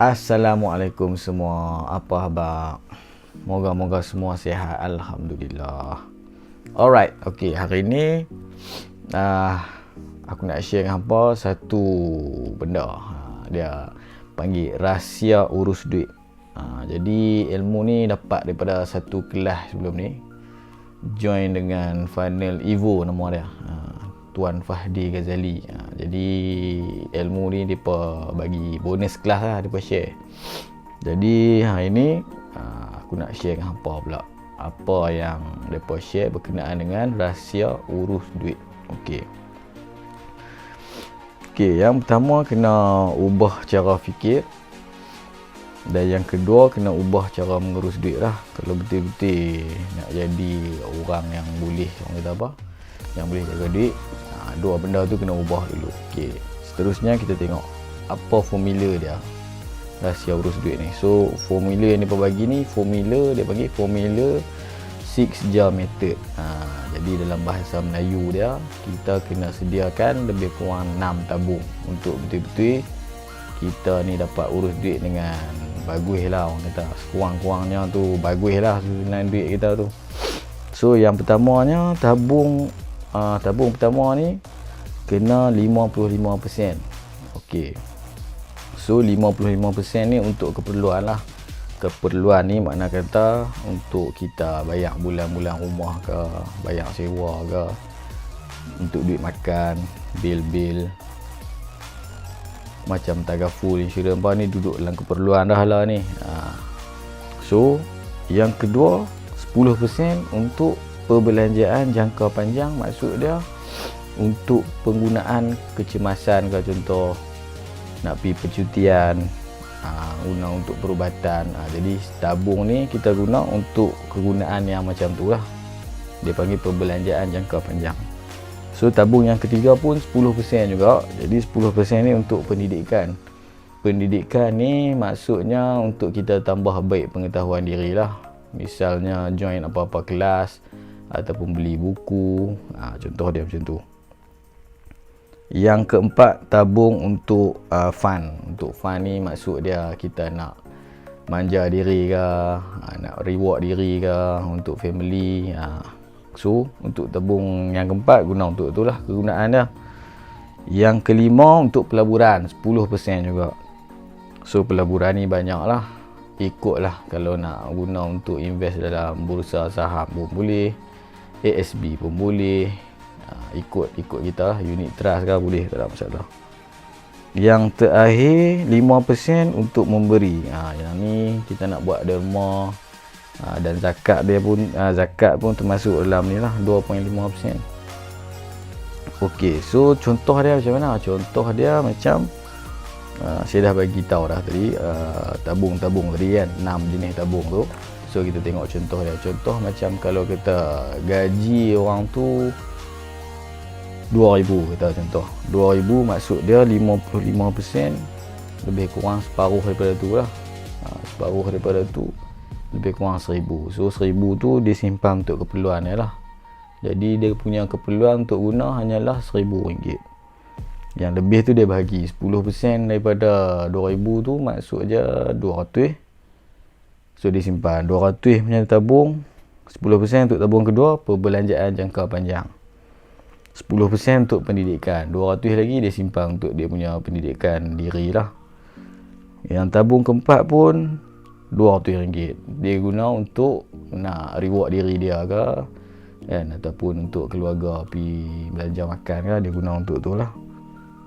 Assalamualaikum semua. Apa khabar? Moga-moga semua sihat. Alhamdulillah. Alright, okay, hari ni aku nak share dengan hampa satu benda. Dia panggil rahsia urus duit. Jadi ilmu ni dapat daripada satu kelas sebelum ni. Join dengan Funnel Evo nama dia. Tuan Fahdi Ghazali. Jadi ilmu ni depa bagi bonus kelas lah, depa share. Jadi hari ni aku nak share dengan hampa pula apa yang depa share berkenaan dengan rahsia urus duit. Okey, yang pertama kena ubah cara fikir, dan yang kedua kena ubah cara mengurus duit lah. Kalau betul-betul nak jadi orang yang boleh, orang kata apa, yang boleh jaga duit, dua benda tu kena ubah dulu. Okey, seterusnya kita tengok apa formula dia, rahsia urus duit ni. So formula yang dia bagi ni, formula dia panggil formula 6 jar method. Jadi dalam bahasa Melayu dia, kita kena sediakan lebih kurang 6 tabung untuk betul-betul kita ni dapat urus duit dengan bagus lah, orang kata sekurang-kurangnya tu bagus lah susunan duit kita tu. So yang pertamanya tabung pertama ni kena 55%. Okey, so 55% ni untuk keperluan lah. Keperluan ni makna kata untuk kita bayar bulan-bulan rumah ke, bayar sewa ke, untuk duit makan, bil-bil macam tagaful, insurans apa ni duduk dalam keperluan dah lah ni. So yang kedua 10% untuk perbelanjaan jangka panjang, maksud dia untuk penggunaan kecemasan ke, contoh nak pergi percutian, guna untuk perubatan. Jadi tabung ni kita guna untuk kegunaan yang macam tu lah, dia panggil perbelanjaan jangka panjang. So tabung yang ketiga pun 10% juga. Jadi 10% ni untuk pendidikan. Pendidikan ni maksudnya untuk kita tambah baik pengetahuan diri lah. Misalnya join apa-apa kelas ataupun beli buku, contoh dia macam tu. Yang keempat, tabung untuk fun. Untuk fun ni maksud dia kita nak manja diri ke, nak reward diri ke, untuk family. So untuk tabung yang keempat guna untuk itulah kegunaan dia. Yang kelima untuk pelaburan 10% juga. So pelaburan ni banyak lah, ikutlah, kalau nak guna untuk invest dalam bursa saham pun boleh, ASB pun boleh, ikut kita lah, unit trust ke boleh, tak ada masalah. Yang terakhir 5% untuk memberi. Yang ni kita nak buat derma, dan zakat dia pun, zakat pun termasuk dalam ni lah, 2.5%. Okey, so contoh dia macam mana? Contoh dia macam saya dah bagi tahu dah tadi, tabung-tabung tadi kan, 6 jenis tabung tu. So kita tengok contoh dia. Contoh macam kalau kita gaji orang tu 2,000 kita contoh. 2,000 maksud dia 55%, lebih kurang separuh daripada tu lah. Separuh daripada tu lebih kurang 1,000. So 1,000 tu dia simpan untuk keperluan dia lah. Jadi dia punya keperluan untuk guna hanyalah RM1,000. Yang lebih tu dia bagi 10% daripada 2,000 tu, maksud je 200. So dia simpan 200 punya tabung. 10% untuk tabung kedua, perbelanjaan jangka panjang. 10% untuk pendidikan. 200 lagi dia simpan untuk dia punya pendidikan diri lah. Yang tabung keempat pun RM200. Dia guna untuk nak reward diri dia ke, kan, ataupun untuk keluarga pergi belanja makan ke, dia guna untuk tu lah.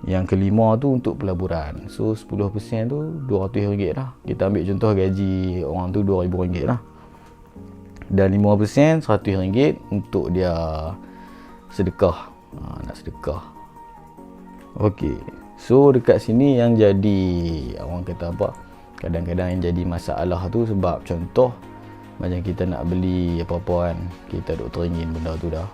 Yang kelima tu untuk pelaburan. So 10% tu RM200 lah. Kita ambil contoh gaji orang tu RM2,000 lah. Dan 5% RM100 untuk dia sedekah, nak sedekah. Okey, so dekat sini yang jadi, orang kata apa, kadang-kadang yang jadi masalah tu sebab contoh macam kita nak beli apa-apa kan, kita duk teringin benda tu dah.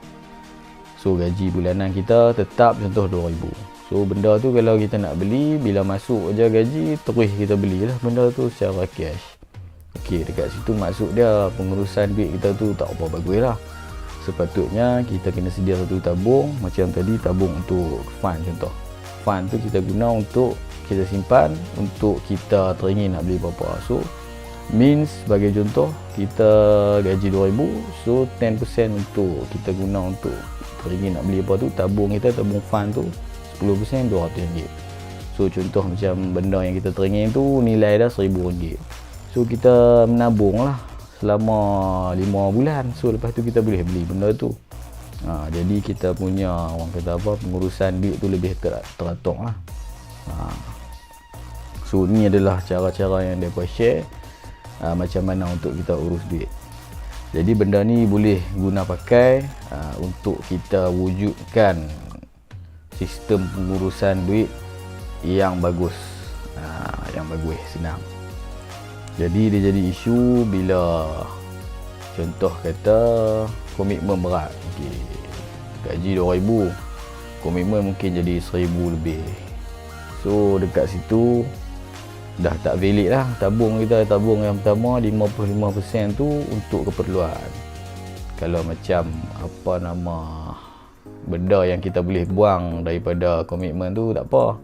So gaji bulanan kita tetap contoh RM2,000. So benda tu kalau kita nak beli, bila masuk je gaji, terus kita belilah benda tu secara cash. Okey, dekat situ maksud dia pengurusan duit kita tu tak apa bagus lah. Sepatutnya kita kena sedia satu tabung. Macam tadi tabung untuk fund contoh. Fund tu kita guna untuk kita simpan untuk kita teringin nak beli apa-apa. So means sebagai contoh, kita gaji 2,000, so 10% untuk kita guna untuk teringin nak beli apa tu, tabung fund tu 10% RM200. So contoh macam benda yang kita teringin tu nilai dah RM1,000. So kita menabung lah selama 5 bulan. So lepas tu kita boleh beli benda tu. Jadi kita punya orang kata apa, pengurusan duit tu lebih teratur lah. So ni adalah cara-cara yang mereka share macam mana untuk kita urus duit. Jadi benda ni boleh guna pakai untuk kita wujudkan sistem pengurusan duit yang bagus, senang. Jadi dia jadi isu bila contoh kata komitmen berat, gaji 2,000, komitmen mungkin jadi 1,000 lebih. So dekat situ dah tak valid lah tabung kita. Tabung yang pertama 55% tu untuk keperluan. Kalau macam benda yang kita boleh buang daripada komitmen tu tak apa.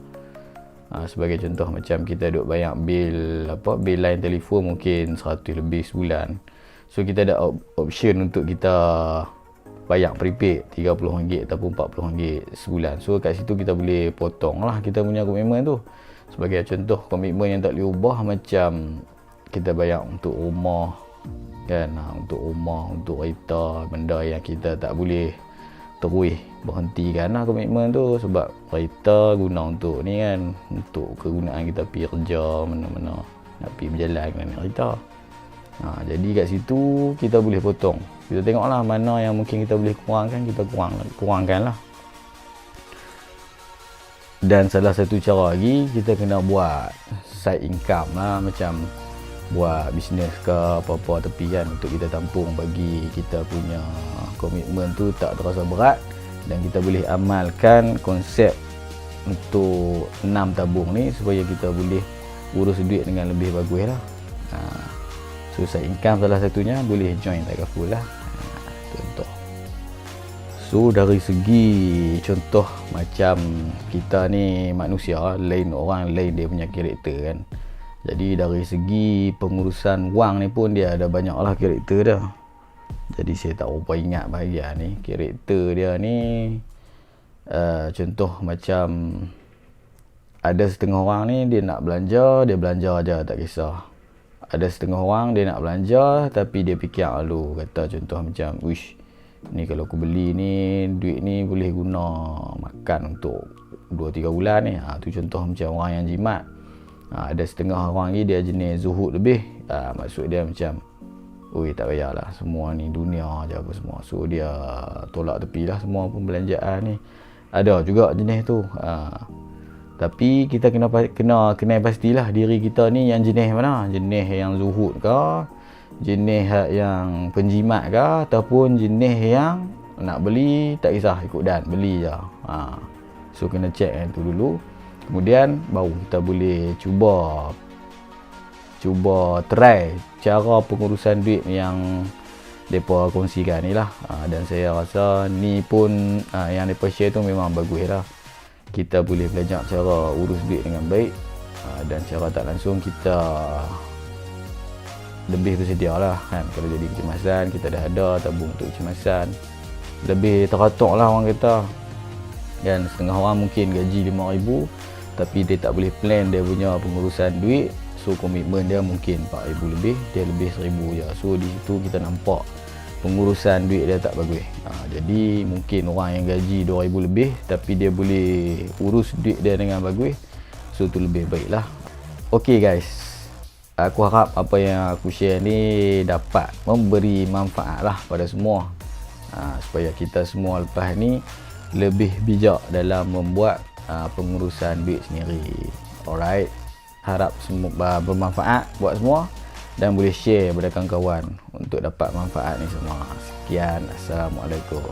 Sebagai contoh macam kita duk bayar bil line telefon mungkin 100 lebih sebulan. So kita ada option untuk kita bayar prepaid RM30 ataupun RM40 sebulan. So kat situ kita boleh potong lah kita punya komitmen tu. Sebagai contoh komitmen yang tak boleh ubah macam kita bayar untuk rumah kan, untuk rumah, untuk kereta, benda yang kita tak boleh terus berhentikan lah komitmen tu. Sebab kereta guna untuk ni kan, untuk kegunaan kita pergi kerja mana-mana, nak pergi berjalan dengan kereta. Jadi kat situ kita boleh potong. Kita tengoklah mana yang mungkin kita boleh kurangkan, kita kurangkan lah. Dan salah satu cara lagi, kita kena buat side income lah, macam buat bisnes ke apa-apa tepi kan, untuk kita tampung bagi kita punya komitmen tu tak terasa berat. Dan kita boleh amalkan konsep untuk 6 tabung ni supaya kita boleh urus duit dengan lebih bagus lah. So side income salah satunya, boleh join Takaful lah, contoh. So dari segi contoh macam kita ni manusia, lain orang lain dia punya karakter kan. Jadi dari segi pengurusan wang ni pun dia ada banyak lah karakter dah. Jadi saya tak berapa ingat bahagian ni. Karakter dia ni contoh macam ada setengah orang ni dia nak belanja, dia belanja aja tak kisah. Ada setengah orang dia nak belanja tapi dia fikir kata contoh macam, wish ni kalau aku beli ni, duit ni boleh guna makan untuk 2-3 bulan ni. Tu contoh macam orang yang jimat. Ada setengah orang ni dia jenis zuhud lebih. Maksud dia macam, oi tak payahlah, semua ni dunia je apa semua. So dia tolak tepi lah semua pembelanjaan ni. Ada juga jenis tu. Tapi kita kena pastilah diri kita ni yang jenis mana. Jenis yang zuhud ke, jenis yang penjimat ke, ataupun jenis yang nak beli tak kisah, ikut dan beli je. So kena check yang tu dulu. Kemudian baru kita boleh cuba try cara pengurusan duit yang mereka kongsikan ni lah. Dan saya rasa ni pun yang mereka share tu memang bagus lah. Kita boleh belajar cara urus duit dengan baik, dan cara tak langsung kita lebih bersedia lah kan. Kalau jadi kecemasan, kita dah ada tabung untuk kecemasan, lebih teratur lah orang kata. Dan setengah orang mungkin gaji 5,000 tapi dia tak boleh plan dia punya pengurusan duit. So komitmen dia mungkin 4,000 lebih, dia lebih 1,000 je. So di situ kita nampak pengurusan duit dia tak bagus. Jadi mungkin orang yang gaji 2,000 lebih tapi dia boleh urus duit dia dengan bagus, so tu lebih baik lah. Ok guys, aku harap apa yang aku share ni dapat memberi manfaat lah pada semua, supaya kita semua lepas ni lebih bijak dalam membuat pengurusan duit sendiri. Alright, harap semua bermanfaat buat semua dan boleh share kepada kawan-kawan untuk dapat manfaat ni semua. Sekian, Assalamualaikum.